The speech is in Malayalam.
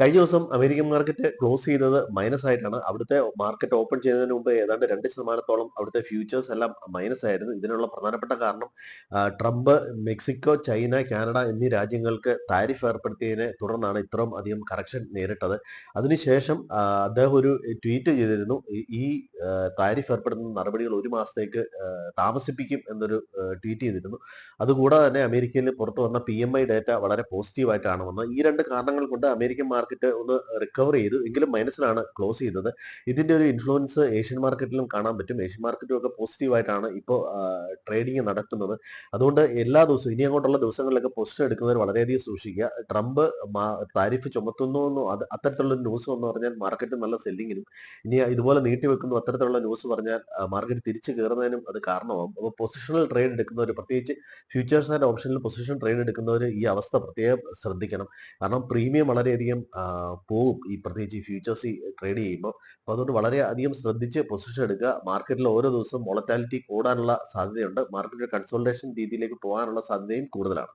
കഴിഞ്ഞ ദിവസം അമേരിക്കൻ മാർക്കറ്റ് ക്ലോസ് ചെയ്തത് മൈനസ് ആയിട്ടാണ്. അവിടുത്തെ മാർക്കറ്റ് ഓപ്പൺ ചെയ്യുന്നതിന് മുമ്പ് ഏതാണ്ട് 2% അവിടുത്തെ ഫ്യൂച്ചേഴ്സ് എല്ലാം മൈനസ് ആയിരുന്നു. ഇതിനുള്ള പ്രധാനപ്പെട്ട കാരണം ട്രംപ് മെക്സിക്കോ, ചൈന, കാനഡ എന്നീ രാജ്യങ്ങൾക്ക് താരിഫ് ഏർപ്പെടുത്തിയതിനെ തുടർന്നാണ് ഇത്രയും അധികം കറക്ഷൻ നേരിട്ടത്. അതിനുശേഷം അദ്ദേഹം ഒരു ട്വീറ്റ് ചെയ്തിരുന്നു. ഈ താരിഫ് ഏർപ്പെടുത്തുന്ന നടപടികൾ ഒരു മാസത്തേക്ക് താമസിപ്പിക്കും എന്നൊരു ട്വീറ്റ് ചെയ്തിരുന്നു. അതുകൂടാതെ തന്നെ അമേരിക്കയിൽ പുറത്തു വന്ന PMI ഡേറ്റ വളരെ പോസിറ്റീവായിട്ടാണ് വന്നത്. ഈ രണ്ട് കാരണങ്ങൾ കൊണ്ട് അമേരിക്കൻ മാർക്കറ്റ് ഒന്ന് റിക്കവർ ചെയ്തു. എങ്കിലും മൈനസിലാണ് ക്ലോസ് ചെയ്തത്. ഇതിന്റെ ഒരു ഇൻഫ്ലുവൻസ് ഏഷ്യൻ മാർക്കറ്റിലും കാണാൻ പറ്റും. ഏഷ്യൻ മാർക്കറ്റും ഒക്കെ പോസിറ്റീവായിട്ടാണ് ഇപ്പോൾ ട്രേഡിംഗ് നടക്കുന്നത്. അതുകൊണ്ട് എല്ലാ ദിവസവും ഇനി അങ്ങോട്ടുള്ള ദിവസങ്ങളിലൊക്കെ പൊസിഷൻ എടുക്കുന്നവർ വളരെയധികം സൂക്ഷിക്കുക. ട്രംപ് താരിഫ് ചുമത്തുന്നു എന്നോ അത്തരത്തിലുള്ള ന്യൂസ് വന്നു പറഞ്ഞാൽ മാർക്കറ്റ് നല്ല സെല്ലിങ്ങിനും, ഇനി ഇതുപോലെ നീട്ടിവെക്കുന്നു അത്തരത്തിലുള്ള ന്യൂസ് പറഞ്ഞാൽ മാർക്കറ്റ് തിരിച്ചു കയറുന്നതിനും അത് കാരണമാകും. അപ്പോൾ പൊസിഷണൽ ട്രേഡ് എടുക്കുന്നവർ, പ്രത്യേകിച്ച് ഫ്യൂച്ചേഴ്സ് ആൻഡ് ഓപ്ഷനിൽ പൊസിഷൻ ട്രേഡ് എടുക്കുന്നവർ ഈ അവസ്ഥ പ്രത്യേകം ശ്രദ്ധിക്കണം. കാരണം പ്രീമിയം വളരെയധികം പോകും ഈ പ്രത്യേകിച്ച് ഈ ഫ്യൂച്ചേഴ്സ് ട്രേഡ് ചെയ്യുമ്പോൾ. അപ്പോൾ അതുകൊണ്ട് വളരെയധികം ശ്രദ്ധിച്ച് പൊസിഷൻ എടുക്കുക. മാർക്കറ്റിൽ ഓരോ ദിവസവും വോളറ്റാലിറ്റി കൂടാനുള്ള സാധ്യതയുണ്ട്. മാർക്കറ്റ് കൺസോൾട്ടേഷൻ രീതിയിലേക്ക് പോകാനുള്ള സാധ്യതയും കൂടുതലാണ്.